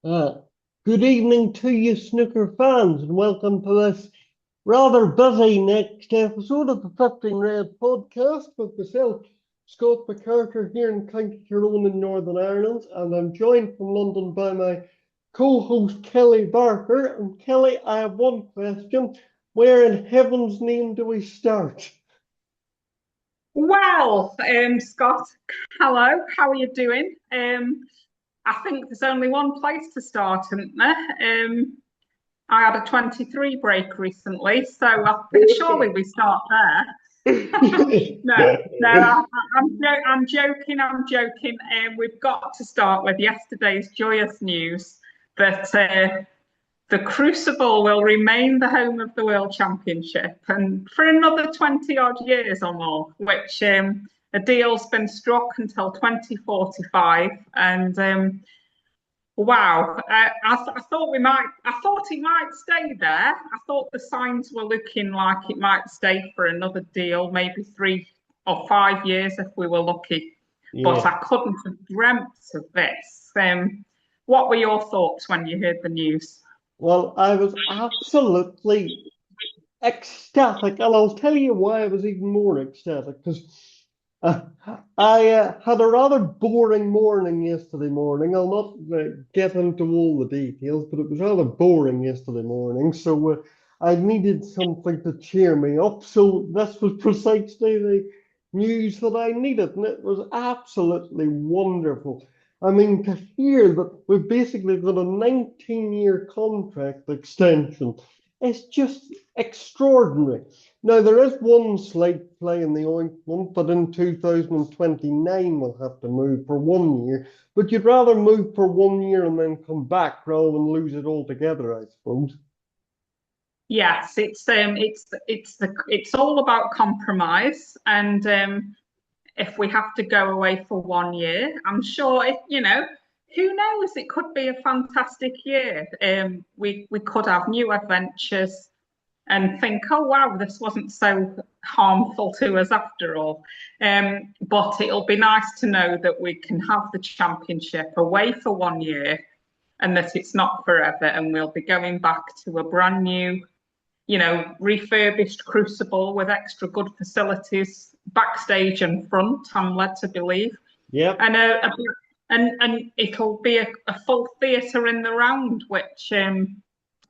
Uh, Good evening to you, snooker fans, and welcome to this rather busy next episode of the 15 Red podcast with myself, Scott McCarter, here in County Tyrone in Northern Ireland, and I'm joined from London by my co-host Kellie Barker. And Kellie, I have one question: where in heaven's name do we start? Scott, hello, how are you doing? I think there's only one place to start, isn't there? I had a 23 break recently, so I think surely we start there. I'm joking, I'm joking. We've got to start with yesterday's joyous news that the Crucible will remain the home of the World Championship and for another 20 odd years or more, which a deal's been struck until 2045. And wow, I thought I thought it might stay there. I thought the signs were looking like it might stay for another deal, maybe 3 or 5 years if we were lucky. But Yeah. I couldn't have dreamt of this. What were your thoughts when you heard the news? Well, I was absolutely ecstatic, and I'll tell you why I was even more ecstatic. Because uh, I had a rather boring morning yesterday morning. I'll not get into all the details, but it was rather boring yesterday morning. So I needed something to cheer me up. So this was precisely the news that I needed, and it was absolutely wonderful. I mean, to hear that we've basically got a 19-year contract extension, it's just extraordinary. Now, there is one slight fly in the ointment that in 2029 we'll have to move for 1 year, but you'd rather move for 1 year and then come back rather than lose it altogether, I suppose. Yes, it's all about compromise, and if we have to go away for 1 year, I'm sure who knows, it could be a fantastic year. We could have new adventures and think, oh wow, this wasn't so harmful to us after all. But it'll be nice to know that we can have the championship away for 1 year and that it's not forever, and we'll be going back to a brand new, refurbished Crucible with extra good facilities backstage and front, I'm led to believe. Yep. And and it'll be a full theatre in the round, which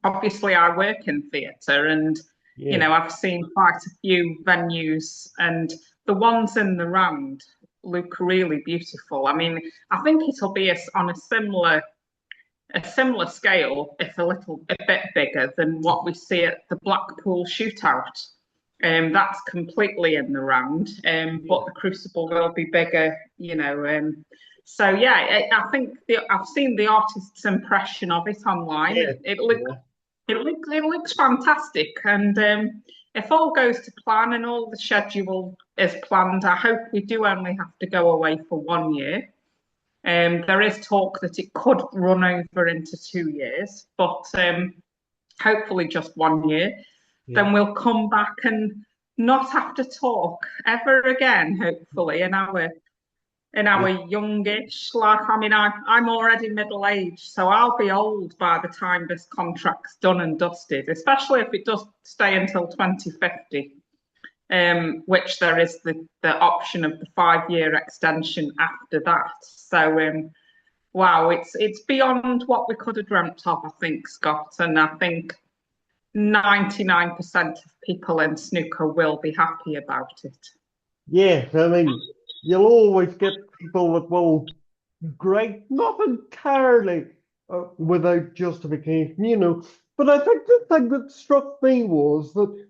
obviously I work in theatre, and Yeah. I've seen quite a few venues, and the ones in the round look really beautiful. I mean, I think it'll be on a similar scale, if a bit bigger than what we see at the Blackpool shootout. That's completely in the round, Yeah. but the Crucible will be bigger, so yeah, I think I've seen the artist's impression of it online. Yeah. Yeah. It looks fantastic, and if all goes to plan and all the schedule is planned, I hope we do only have to go away for 1 year. There is talk that it could run over into 2 years, but hopefully just 1 year. Yeah. Then we'll come back and not have to talk ever again, hopefully, in our Yeah. youngish life. I mean, I'm already middle aged, so I'll be old by the time this contract's done and dusted, especially if it does stay until 2050, which there is the option of the 5 year extension after that. So, wow, it's beyond what we could have dreamt of, I think, Scott. And I think 99% of people in snooker will be happy about it. Yeah. I mean, you'll always get people that will grade, not entirely without justification, But I think the thing that struck me was that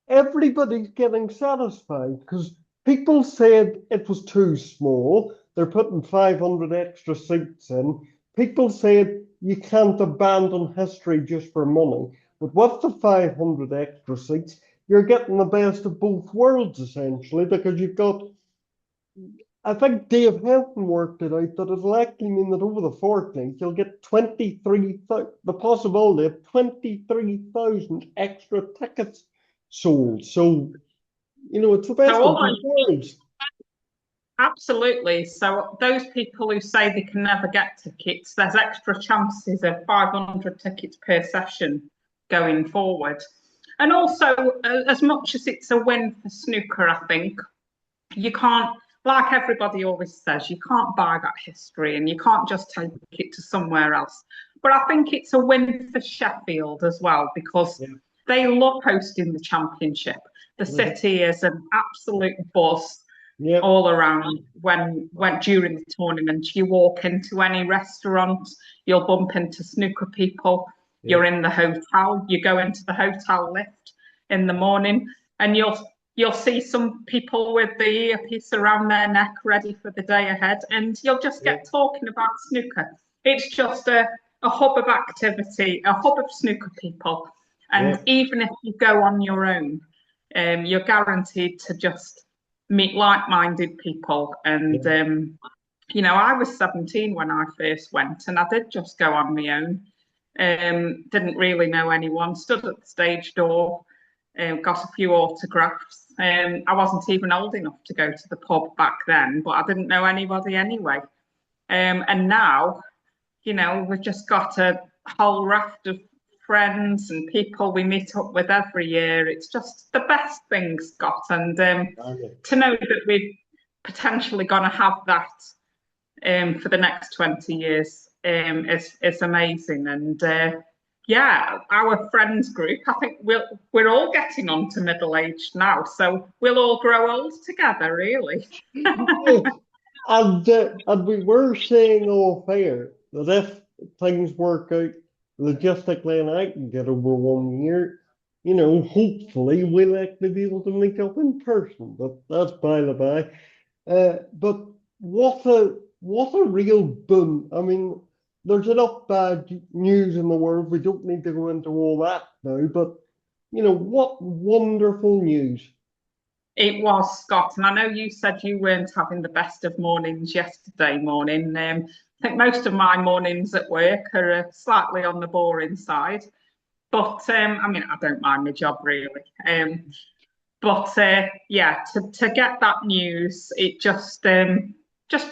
everybody's getting satisfied because people said it was too small. They're putting 500 extra seats in. People said you can't abandon history just for money. But with the 500 extra seats, you're getting the best of both worlds essentially because you've got, I think Dave Hampton worked it out that it'll actually mean that over the fortnight you'll get 23, the possibility of 23,000 extra tickets sold. So, it's the best So of both worlds. Absolutely. So those people who say they can never get tickets, there's extra chances of 500 tickets per session going forward. And also, as much as it's a win for snooker, I think you can't, like everybody always says, you can't buy that history and you can't just take it to somewhere else. But I think it's a win for Sheffield as well because Yeah. they love hosting the championship. The Mhm. city is an absolute buzz Yep. all around when during the tournament. You walk into any restaurant, you'll bump into snooker people. You're Yep. in the hotel, you go into the hotel lift in the morning, and you'll see some people with the earpiece around their neck ready for the day ahead, and you'll just get Yep. talking about snooker. It's just a hub of activity, a hub of snooker people. And Yep. even if you go on your own, you're guaranteed to just meet like-minded people. And Yep. I was 17 when I first went, and I did just go on my own. Didn't really know anyone. Stood at the stage door, got a few autographs. I wasn't even old enough to go to the pub back then, but I didn't know anybody anyway. And now, we've just got a whole raft of friends and people we meet up with every year. It's just the best thing, Scott. And Okay. to know that we're potentially going to have that for the next 20 years is amazing. And yeah, our friends group, I think we're all getting on to middle age now, so we'll all grow old together, really. Yes. And we were saying off air that if things work out logistically and I can get over 1 year, hopefully we'll actually be able to meet up in person. But that's by the by. But what a real boom. I mean, there's enough bad news in the world. We don't need to go into all that now, but what wonderful news. It was, Scott, and I know you said you weren't having the best of mornings yesterday morning. I think most of my mornings at work are slightly on the boring side, but I mean, I don't mind my job really. But yeah, to get that news, it just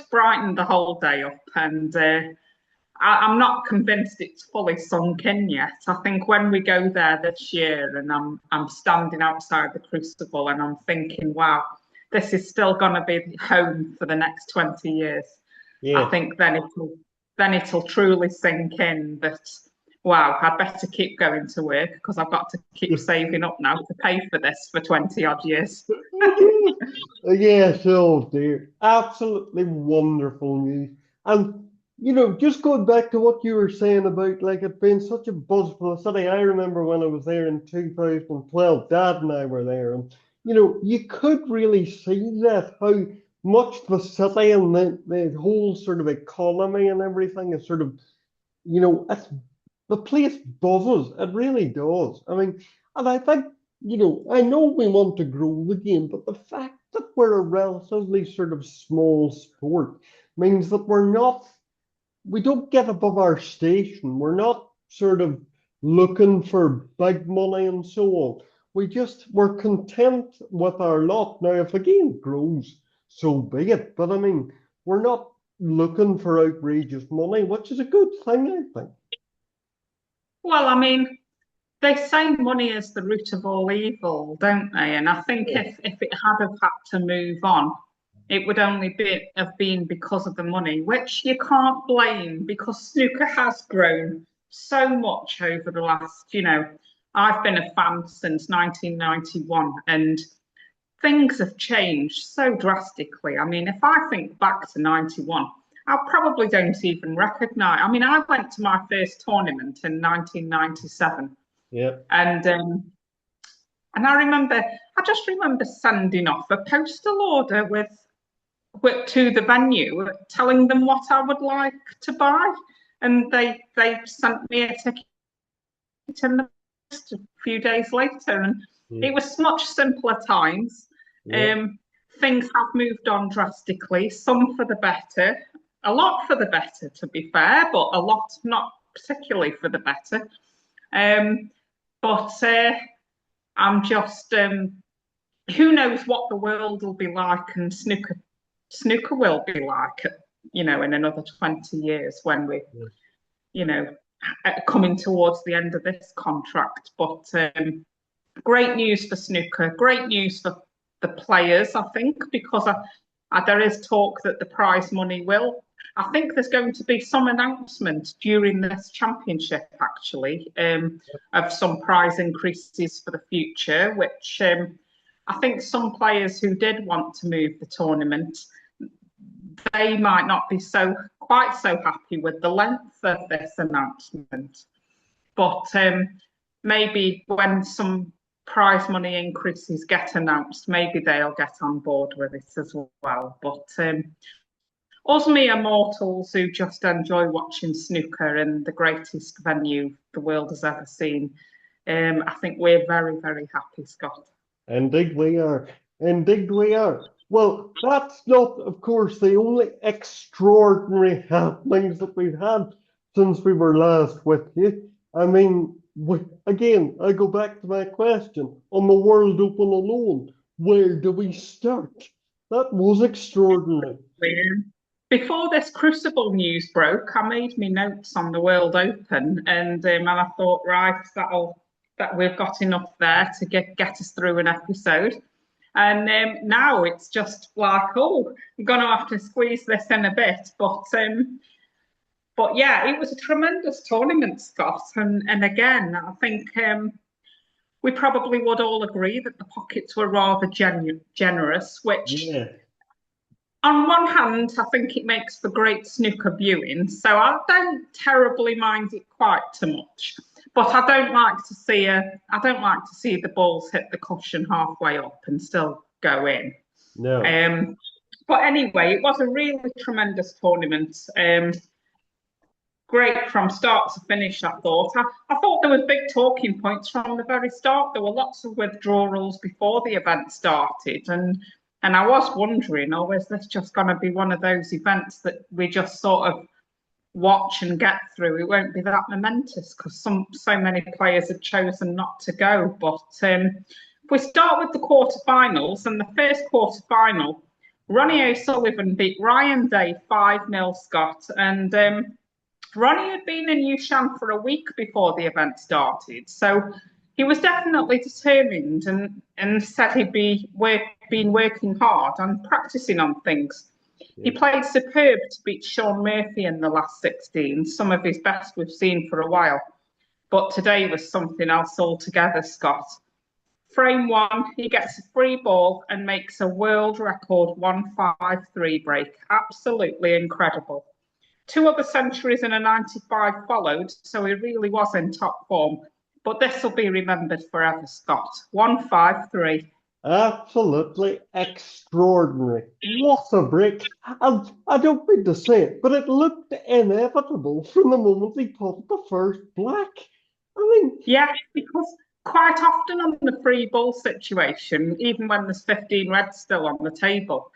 brightened the whole day up, and I'm not convinced it's fully sunk in yet. I think when we go there this year, and I'm standing outside the crucible, and I'm thinking, wow, this is still going to be home for the next 20 years. I Yes. think then it'll truly sink in that wow, I'd better keep going to work because I've got to keep saving up now to pay for this for 20 odd years. Yes, oh dear. Absolutely wonderful news. And, just going back to what you were saying about like it being such a buzz for the city, I remember when I was there in 2012, Dad and I were there, and, you could really see that how much the city and the whole sort of economy and everything is sort of, it's the place buzzes. It really does. I mean, and I think, I know we want to grow the game, but the fact that we're a relatively sort of small sport means that we don't get above our station. We're not sort of looking for big money and so on. We're content with our lot. Now, if the game grows, so be it. But I mean, we're not looking for outrageous money, which is a good thing, I think. Well, I mean, they say money is the root of all evil, don't they? And I think Yeah. if it had have had to move on, it would only have been because of the money, which you can't blame because snooker has grown so much over the last, I've been a fan since 1991 and things have changed so drastically. I mean, if I think back to 91, I probably don't even recognize. I mean, I went to my first tournament in 1997 Yeah. and I just remember sending off a postal order to the venue, telling them what I would like to buy, and they sent me a ticket in the post a few days later, and it Mm. was much simpler times. Yeah. Um, Things have moved on drastically, some for the better, a lot for the better, to be fair, but a lot not particularly for the better. Um, but I'm just who knows what the world will be like and snooker snooker will be like, in another 20 years when we, Yeah. coming towards the end of this contract. But great news for snooker, great news for the players, I think, because there is talk that the prize money will. I think there's going to be some announcement during this championship, actually, of some prize increases for the future, which I think some players who did want to move the tournament, they might not be quite so happy with the length of this announcement. But maybe when some prize money increases get announced, maybe they'll get on board with it as well. But us mere mortals who just enjoy watching snooker in the greatest venue the world has ever seen, I think we're very, very happy, Scott. Indeed we are. Indeed we are. Well, that's not, of course, the only extraordinary happenings that we've had since we were last with you. I mean, again, I go back to my question. On the World Open alone, where do we start? That was extraordinary. Before this crucible news broke, I made me notes on the World Open, and I thought, right, that we've got enough there to get us through an episode. And now it's just like, oh, I'm going to have to squeeze this in a bit. But yeah, it was a tremendous tournament, Scott. And again, I think we probably would all agree that the pockets were rather generous, which Yeah. on one hand, I think it makes for great snooker viewing. So I don't terribly mind it quite too much. But I don't like to see the balls hit the cushion halfway up and still go in. No. But anyway, it was a really tremendous tournament. Great from start to finish, I thought. I thought there was big talking points from the very start. There were lots of withdrawals before the event started, and I was wondering, oh, is this just going to be one of those events that we just sort of watch and get through? It won't be that momentous because so many players had chosen not to go. But if we start with the quarterfinals, and the first quarterfinal, Ronnie O'Sullivan beat Ryan Day 5-0, Scott, and Ronnie had been in Yushan for a week before the event started, so he was definitely determined and said he'd been working hard and practicing on things. Yeah. He played superb to beat Sean Murphy in the last 16, some of his best we've seen for a while. But today was something else altogether, Scott. Frame one, he gets a free ball and makes a world record 153 break. Absolutely incredible. 2 other centuries and a 95 followed, so he really was in top form. But this will be remembered forever, Scott. 153. Absolutely extraordinary. What a break. And I don't mean to say it, but it looked inevitable from the moment he put the first black. I mean... Yeah, because quite often on the free ball situation, even when there's 15 reds still on the table,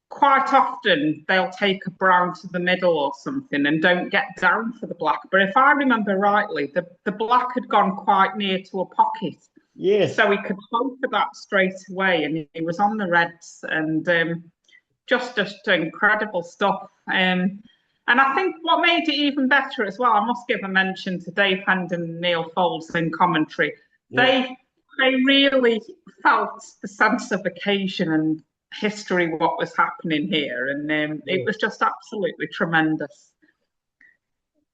quite often they'll take a brown to the middle or something and don't get down for the black. But if I remember rightly, the black had gone quite near to a pocket. Yes. So he could hope for that straight away, and he was on the reds, and just incredible stuff. And I think what made it even better as well, I must give a mention to Dave Hendon and Neil Foulds in commentary. Yeah. They really felt the sense of occasion and history, what was happening here, and it was just absolutely tremendous.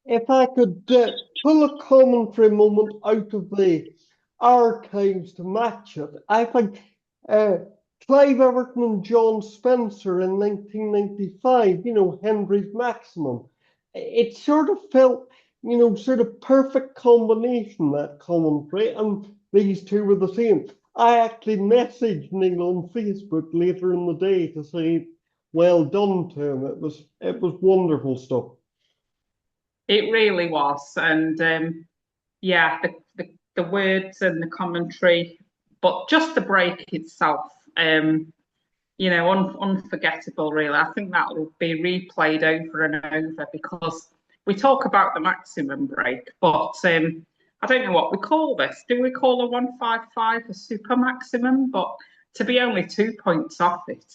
If I could pull a commentary moment out of the archives to match it, I think Clive Everton and John Spencer in 1995, Henry's Maximum, it sort of felt, sort of perfect combination, that commentary, and these two were the same. I actually messaged Neil on Facebook later in the day to say, well done to him. It was wonderful stuff. It really was. And yeah, the words and the commentary, but just the break itself, unforgettable, really. I think that will be replayed over and over because we talk about the maximum break, but I don't know what we call this. Do we call a 155 a super maximum? But to be only 2 points off it,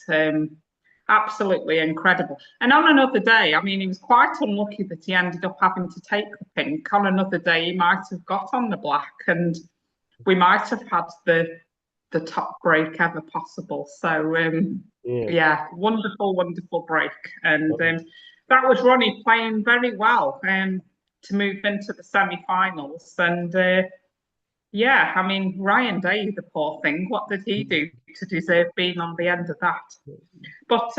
Absolutely incredible. And on another day, I mean, he was quite unlucky that he ended up having to take the pink. On another day, he might have got on the black, and we might have had the top break ever possible. So Yeah. yeah, wonderful, wonderful break. And that was Ronnie playing very well to move into the semi-finals. And yeah, I mean, Ryan Day, the poor thing, what did he do to deserve being on the end of that? But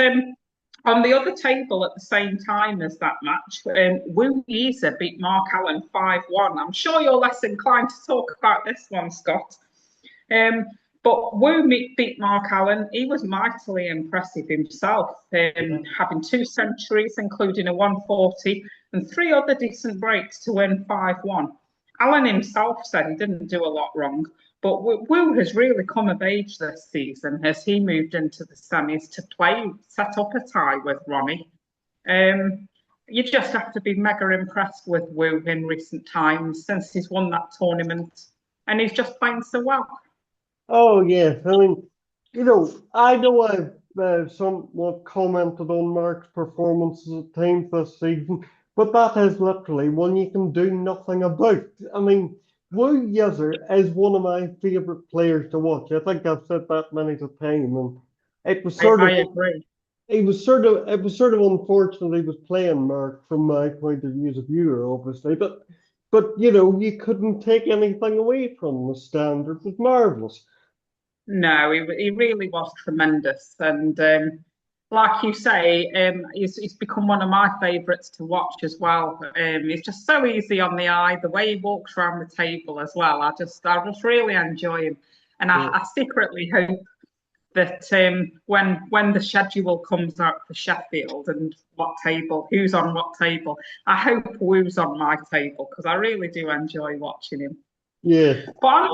on the other table at the same time as that match, Wu Yeezer beat Mark Allen 5-1. I'm sure you're less inclined to talk about this one, Scott. But Wu beat Mark Allen. He was mightily impressive himself, having 2 centuries, including a 140, and 3 other decent breaks to win 5-1. Allen himself said he didn't do a lot wrong, but Wu has really come of age this season as he moved into the semis to set up a tie with Ronnie. You just have to be mega impressed with Wu in recent times since he's won that tournament, and he's just playing so well. Oh, yes. I mean, I know I've somewhat commented on Mark's performances at times this season, but that is literally one you can do nothing about. I mean, Wu Yeezer is one of my favourite players to watch. I think I've said that many times, and it was sort I of agree. it was sort of unfortunate he was playing Mark from my point of view as a viewer, obviously, but you couldn't take anything away from him. The standard was marvellous. No, he really was tremendous. And like you say, he's become one of my favourites to watch as well. He's just so easy on the eye, the way he walks around the table as well. I just really enjoy him. And Yeah. I secretly hope that when the schedule comes out for Sheffield and who's on what table, I hope Wu's on my table because I really do enjoy watching him. Yeah. But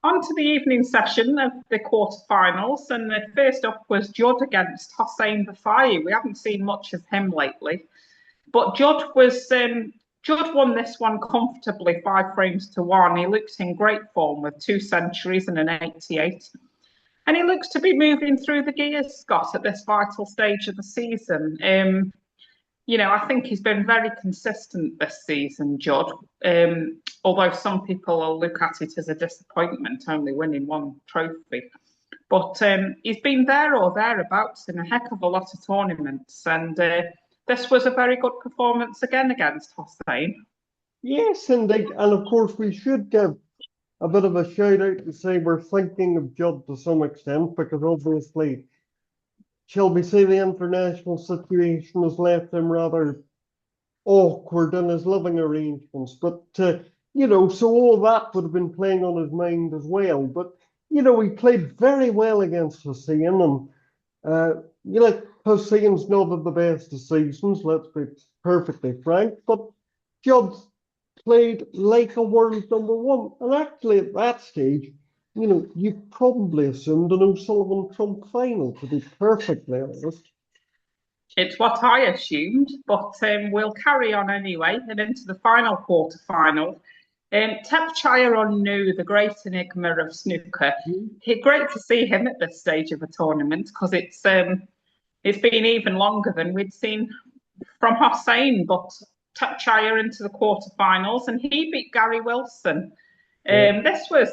on to the evening session of the quarterfinals, and the first up was Judd against Hossein Bafai. We haven't seen much of him lately, but Judd won this one comfortably, 5 frames to 1. He looks in great form with 2 centuries and an 88. And he looks to be moving through the gears, Scott, at this vital stage of the season. I think he's been very consistent this season, Judd. Although some people will look at it as a disappointment, only winning 1 trophy. But he's been there or thereabouts in a heck of a lot of tournaments. And this was a very good performance again against Hossein. Yes, indeed. And of course, we should give a bit of a shout out to say we're thinking of Judd to some extent because obviously, shall we say, the international situation has left him rather awkward in his living arrangements. But, so all that would have been playing on his mind as well. But, he played very well against Hussein. And, Hussein's not of the best of seasons, let's be perfectly frank. But Judd played like a world #1. And actually, at that stage, you probably assumed an O'Sullivan Trump final, to be perfectly honest. It's what I assumed, but we'll carry on anyway and into the final quarter-final. Thepchyia and the great enigma of snooker. Great to see him at this stage of a tournament because it's been even longer than we'd seen from Hossein, but Thepchyia into the quarterfinals and he beat Gary Wilson. This was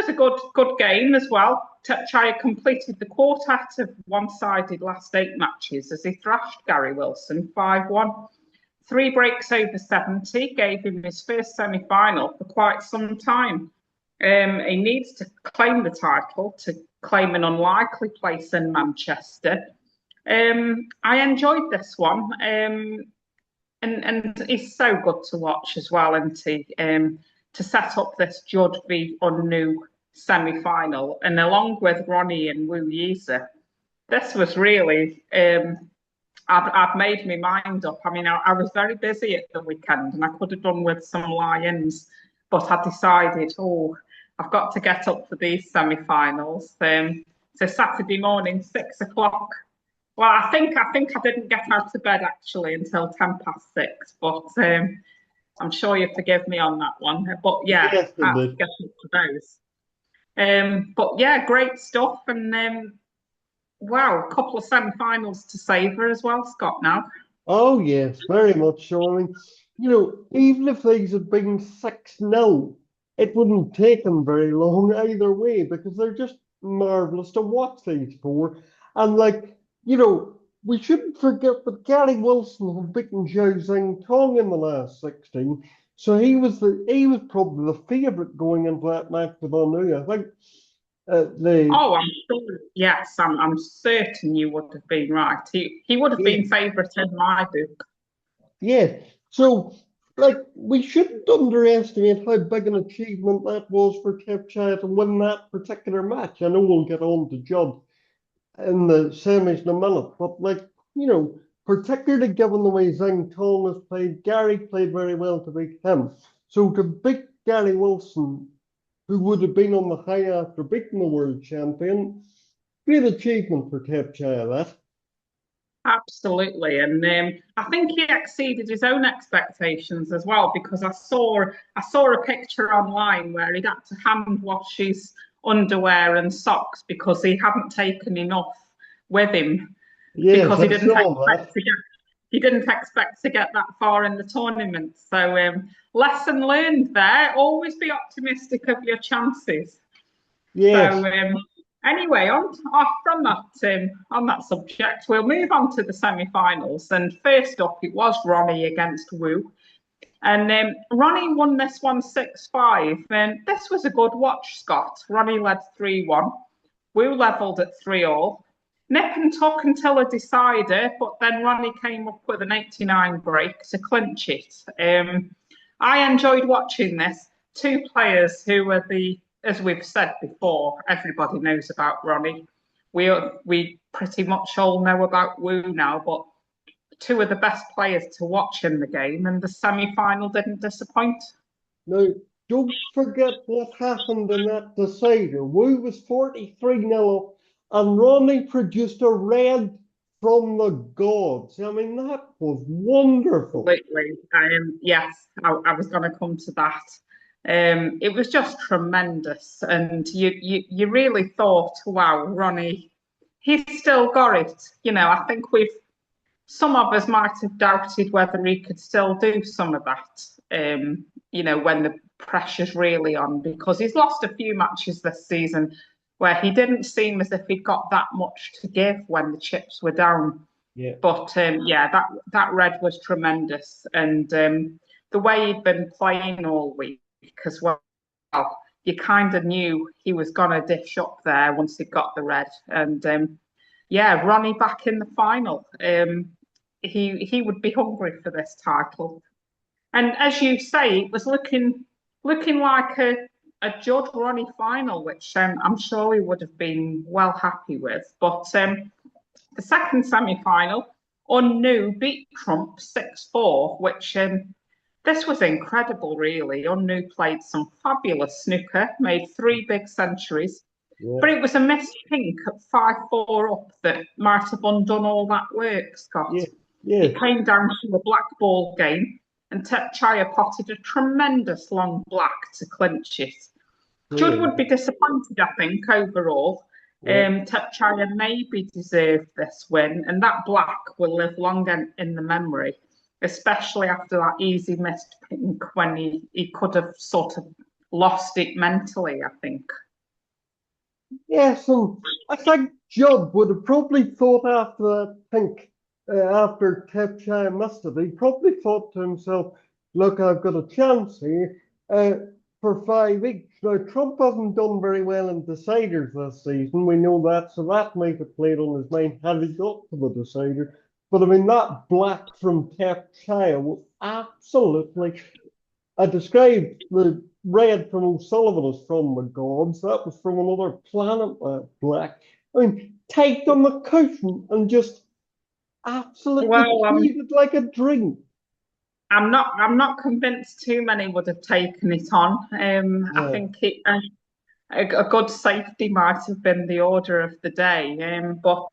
a good game as well. Thepchyia completed the quartet of one-sided last 8 matches as he thrashed Gary Wilson 5-1. 3 breaks over 70 gave him his first semi-final for quite some time. He needs to claim the title to claim an unlikely place in Manchester. I enjoyed this one, and he's so good to watch as well, isn't he? To set up this Judd v Unnu semi-final, and along with Ronnie and Wu Yeezer, this was really. I've made my mind up. I mean, I was very busy at the weekend, and I could have done with some lie-ins, but I decided, I've got to get up for these semi-finals. So Saturday morning, 6 o'clock. Well, I think I didn't get out of bed actually until 6:10, but I'm sure you forgive me on that one. But yeah, Yes, I have to get up for those. But yeah, great stuff. And wow, a couple of semi-finals to savour as well, Scott, now. Oh yes, very much so. I mean, even if these had been 6-0, it wouldn't take them very long either way because they're just marvelous to watch these four. And we shouldn't forget that Gary Wilson had beaten Zhou Xing Tong in the last 16. So he was probably the favourite going into that match with Anu. I think the Oh, I'm sure. Yes, I'm certain you would have been right. He would have yeah. been favourite in my book. Yeah, so we shouldn't underestimate how big an achievement that was for Thepchyia to win that particular match. I know we'll get on to Judd in the semis in a minute, but particularly given the way Xing Tong has played, Gary played very well to beat him. So to beat Gary Wilson, who would have been on the high after beating the world champion, great achievement for Thepchyia, that. Absolutely, and I think he exceeded his own expectations as well because I saw a picture online where he'd had to hand wash his underwear and socks because he hadn't taken enough with him Yes, because he I didn't saw expect that. to get that far in the tournament. So lesson learned there. Always be optimistic of your chances. So Yes. anyway, off from that on that subject, we'll move on to the semi-finals. And first up, it was Ronnie against Wu, and Ronnie won this one 6-5. And this was a good watch, Scott. Ronnie led 3-1. Wu levelled at 3-all. Nip and tuck until a decider, but then Ronnie came up with an 89 break to clinch it. I enjoyed watching this. Two players who were as we've said before, everybody knows about Ronnie. We pretty much all know about Wu now, but two of the best players to watch in the game, and the semi-final didn't disappoint. Now, don't forget what happened in that decider. Wu was 43-0 and Ronnie produced a red from the gods. I mean, that was wonderful. Absolutely. Yes, I was going to come to that. It was just tremendous, and you really thought, wow, Ronnie, he's still got it. I think some of us might have doubted whether he could still do some of that. When the pressure's really on, because he's lost a few matches this season where he didn't seem as if he'd got that much to give when the chips were down. Yeah, But yeah, that red was tremendous, and the way he'd been playing all week as well, you kind of knew he was gonna dish up there once he got the red. And yeah, Ronnie back in the final. He would be hungry for this title. And as you say, it was looking like a Judd Ronnie final, which I'm sure he would have been well happy with. But the second semi-final, Unnu beat Trump 6-4, which this was incredible, really. Unnu played some fabulous snooker, made 3 big centuries, yeah, but it was a missed pink at 5-4 up that might have undone all that work, Scott. yeah, yeah, It came down to a black ball game, and Thepchyia potted a tremendous long black to clinch it. Judd yeah, would be disappointed, I think, overall. yeah. Thepchyia maybe deserved this win, and that black will live long in the memory, especially after that easy missed pink when he could have sort of lost it mentally, I think. Yes, and I think Judd would have probably thought after that pink, after Thepchyia missed it, he probably thought to himself, look, I've got a chance here for 5 weeks. Now, Trump hasn't done very well in deciders this season. We know that, so that might have played on his mind had he got to the decider. But I mean, that black from Thepchyia was absolutely. I described the red from O'Sullivan as from the gods. That was from another planet, that black. I mean, take on the cushion and just absolutely Well, treat it like a drink. I'm not convinced too many would have taken it on. I Yeah, think a good safety might have been the order of the day. But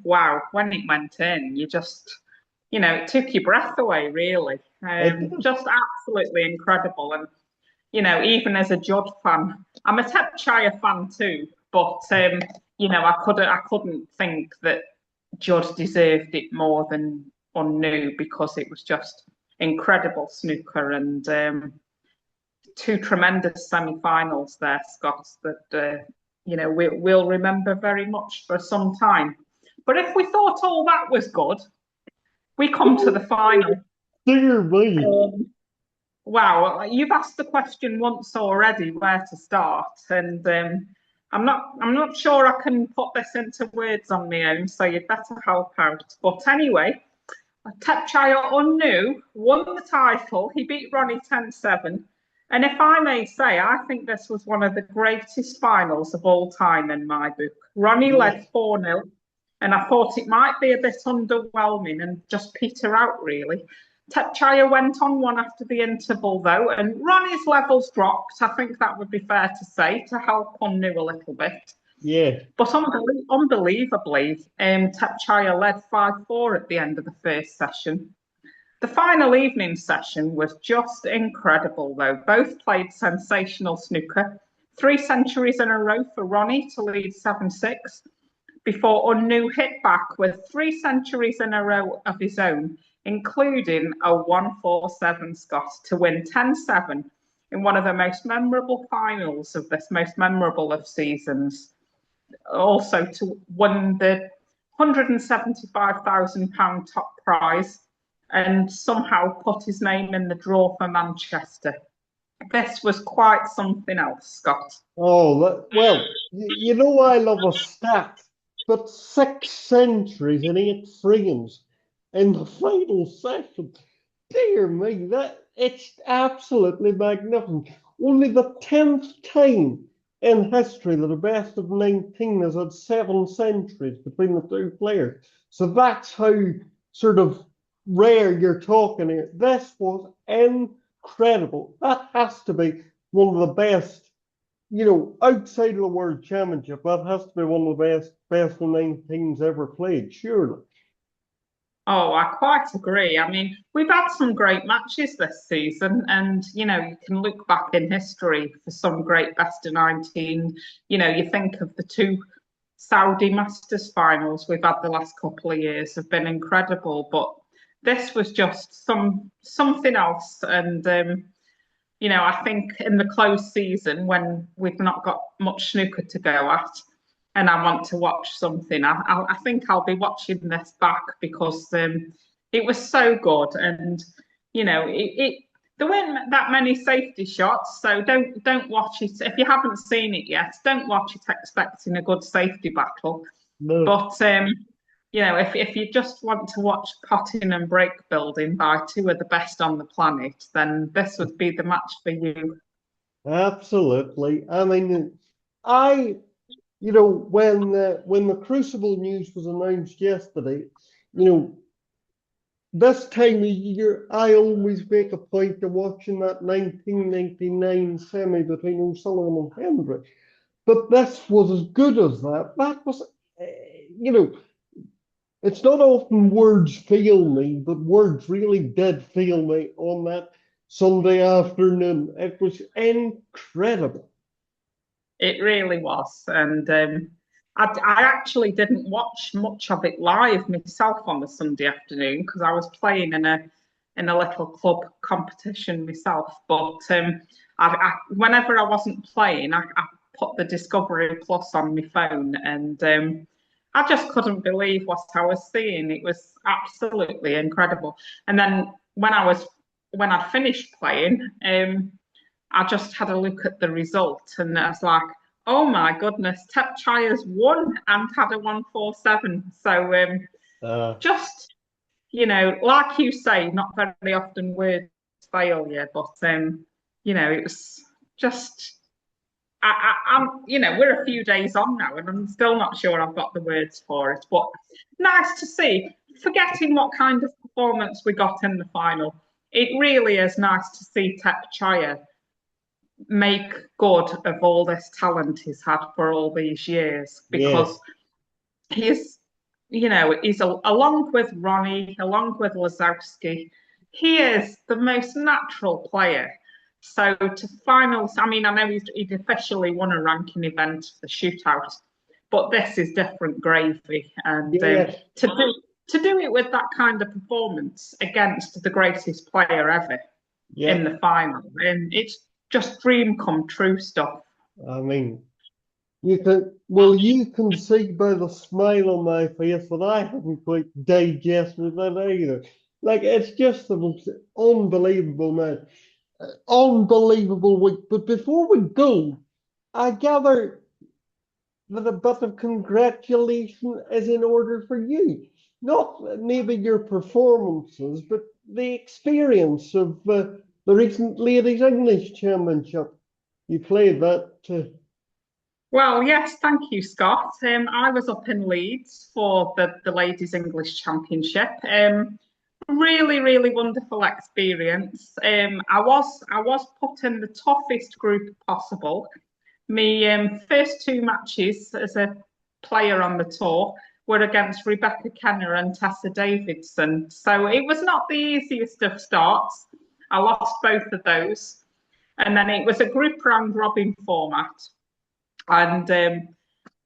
wow, when it went in, it took your breath away, really. it did. Just absolutely incredible. And, even as a Judd fan, I'm a Thepchyia fan too, but I couldn't think that Judd deserved it more than Unnu because it was just incredible snooker and two tremendous semi-finals there, Scott, that we'll remember very much for some time. But if we thought all that was good, we come to the final. Dear me. Wow, you've asked the question once already where to start, and I'm not sure I can put this into words on my own, so you'd better help out. But anyway, Thepchyia Unnu won the title. He beat Ronnie 10-7. And if I may say, I think this was one of the greatest finals of all time in my book. Ronnie led 4-0, and I thought it might be a bit underwhelming and just peter out, really. Thepchyia went on one after the interval, though, and Ronnie's levels dropped. I think that would be fair to say, to help Unnu a little bit. Yeah. But unbelievably, Thepchyia led 5-4 at the end of the first session. The final evening session was just incredible, though. Both played sensational snooker. 3 centuries in a row for Ronnie to lead 7-6, before Unnu hit back with 3 centuries in a row of his own, including a 1-4-7 Scott, to win 10-7 in one of the most memorable finals of this most memorable of seasons. Also to win the £175,000 top prize and somehow put his name in the draw for Manchester. This was quite something else, Scott. Oh, well, I love a stat, but 6 centuries and 8 frames in the final session. Dear me, it's absolutely magnificent. Only the 10th time in history that a best of 19 has had 7 centuries between the two players. So that's how sort of rare you're talking here. This was incredible. That has to be one of the best, outside of the World Championship, that has to be one of the best of 19s ever played, surely. Oh, I quite agree. I mean, we've had some great matches this season, and you can look back in history for some great best of 19. You think of the 2 Saudi Masters finals we've had the last couple of years have been incredible, but this was just something else. And I think in the close season when we've not got much snooker to go at, and I want to watch something, I think I'll be watching this back because it was so good, and there weren't that many safety shots, so don't watch it if you haven't seen it yet. Don't watch it expecting a good safety battle. No. But if you just want to watch potting and break building by 2 of the best on the planet, then this would be the match for you. Absolutely. I mean, when the crucible news was announced yesterday, this time of year, I always make a point of watching that 1999 semi between O'Sullivan and Hendry. But this was as good as that. That was, it's not often words fail me, but words really did fail me on that Sunday afternoon. It was incredible. It really was. And I actually didn't watch much of it live myself on the Sunday afternoon because I was playing in a little club competition myself. But whenever I wasn't playing, I put the Discovery Plus on my phone, and I just couldn't believe what I was seeing. It was absolutely incredible. And then when I'd finished playing, I just had a look at the result, and I was like, oh my goodness, Thepchyia's won and had a 1-4-7. So just, like you say, not very often words fail you, but it was just we're a few days on now, and I'm still not sure I've got the words for it. But nice to see. Forgetting what kind of performance we got in the final, it really is nice to see Thepchyia make good of all this talent he's had for all these years, because he's along with Ronnie, along with Lazowski, he is the most natural player. So to finals, I mean, I know he'd officially won a ranking event, the shootout, but this is different gravy. And Yeah, to do it with that kind of performance against the greatest player ever yeah. in the final, and it's just dream come true stuff. I mean, you can see by the smile on my face that I haven't quite digested that either. Like, it's just the most unbelievable match, unbelievable week. But before we go, I gather that a bit of congratulation is in order for you. Not maybe your performances, but the experience of the recent Ladies English Championship. You played that. Well, yes, thank you, Scott. I was up in Leeds for the Ladies English Championship. Really, really wonderful experience. I was put in the toughest group possible. My first two matches as a player on the tour were against Rebecca Kenner and Tessa Davidson. So it was not the easiest of starts. I lost both of those. And then it was a group round robin format. And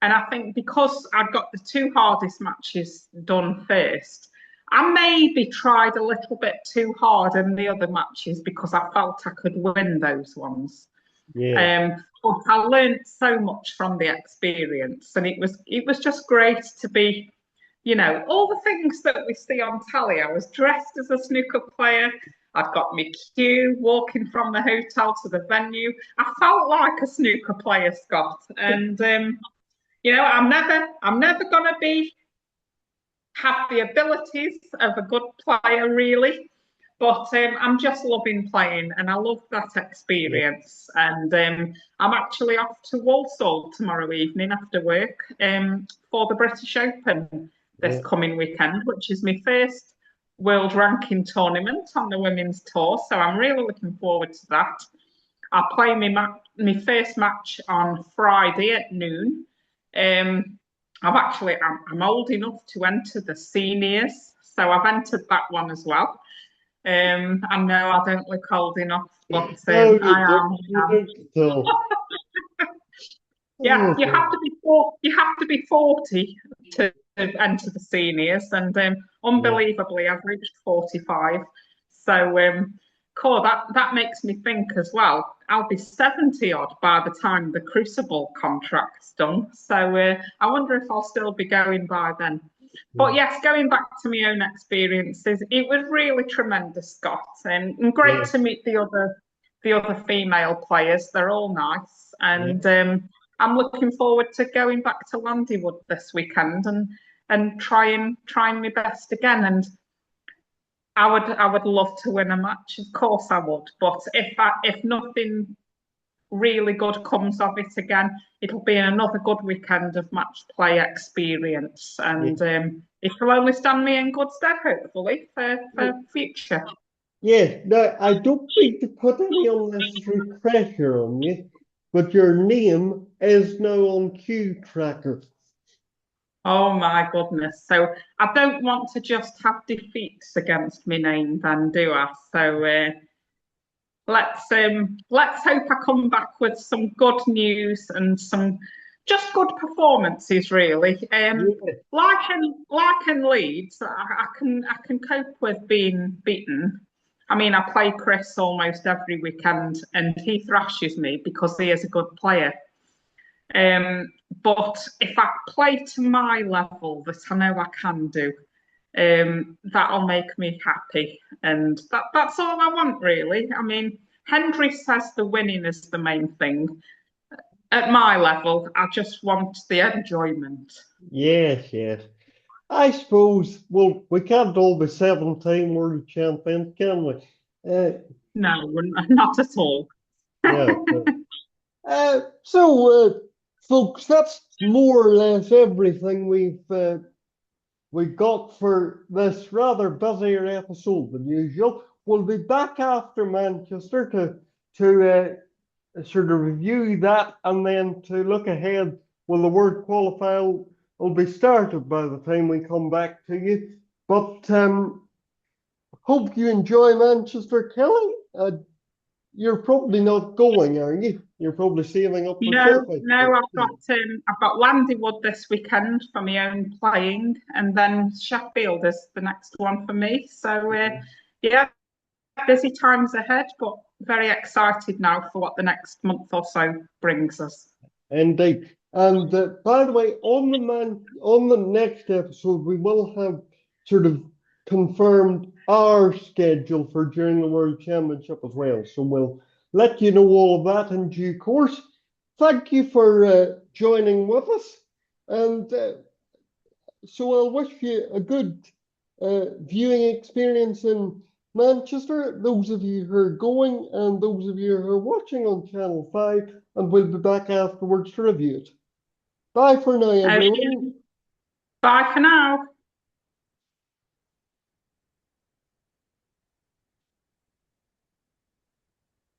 I think because I'd got the two hardest matches done first, I maybe tried a little bit too hard in the other matches because I felt I could win those ones. Yeah. But I learned so much from the experience, and it was just great to be, all the things that we see on telly. I was dressed as a snooker player. I'd got my cue walking from the hotel to the venue. I felt like a snooker player, Scott, and I'm never gonna be have the abilities of a good player, really. But I'm just loving playing, and I love that Yeah. experience. And I'm actually off to Walsall tomorrow evening after work for the British Open this Yeah. coming weekend, which is my first world ranking tournament on the women's tour. So I'm really looking forward to that. I play my first match on Friday at noon. Um, I'm old enough to enter the seniors, so I've entered that one as well. I know I don't look old enough, but No, you I don't. am. You don't at all. Yeah, Oh, dear. you have to be 40 to enter the seniors, and Yeah. unbelievably, I've reached 45. So, cool. That makes me think as well. I'll be 70 odd by the time the Crucible contract's done. So, I wonder if I'll still be going by then. But Yeah. yes, going back to my own experiences, it was really tremendous, Scott, and great Yeah. to meet the other female players. They're all nice, Yeah. and I'm looking forward to going back to Landywood this weekend and trying my best again. And I would love to win a match, of course I would. But if nothing really good comes of it again, it'll be another good weekend of match play experience, Yeah. and it will only stand me in good stead, hopefully, for future. Yeah. No, I don't mean to put any unnecessary pressure on you, but your name is now on Q Tracker. Oh my goodness. So I don't want to just have defeats against my name then, do I? So let's hope I come back with some good news and some just good performances really. Yeah. Like in Leeds, I can cope with being beaten. I mean, I play Chris almost every weekend and he thrashes me because he is a good player. Um, but if I play to my level that I know I can do, that'll make me happy. And that's all I want, really. I mean, Henry says the winning is the main thing. At my level, I just want the enjoyment. Yes, yes. I suppose, well, we can't all be 17 world champions, can we? No, not at all. No. So, folks, that's more or less everything we've got for this rather busier episode than usual. We'll be back after Manchester to sort of review that and then to look ahead. Well, the World Qualifier will be started by the time we come back to you. But hope you enjoy Manchester, Kellie. you're probably not going, are you? You're probably saving up for No, stuff, I no, think. I've got Landywood this weekend for my own playing, and then Sheffield is the next one for me. So yeah, busy times ahead, but very excited now for what the next month or so brings us. Indeed. And by the way, on the next episode, we will have sort of confirmed our schedule for during the World Championship as well. So we'll let you know all of that in due course. Thank you for joining with us, and so I'll wish you a good viewing experience in Manchester. Those of you who are going and those of you who are watching on Channel 5, and we'll be back afterwards to review it. Bye for now, Okay, everyone. bye for now.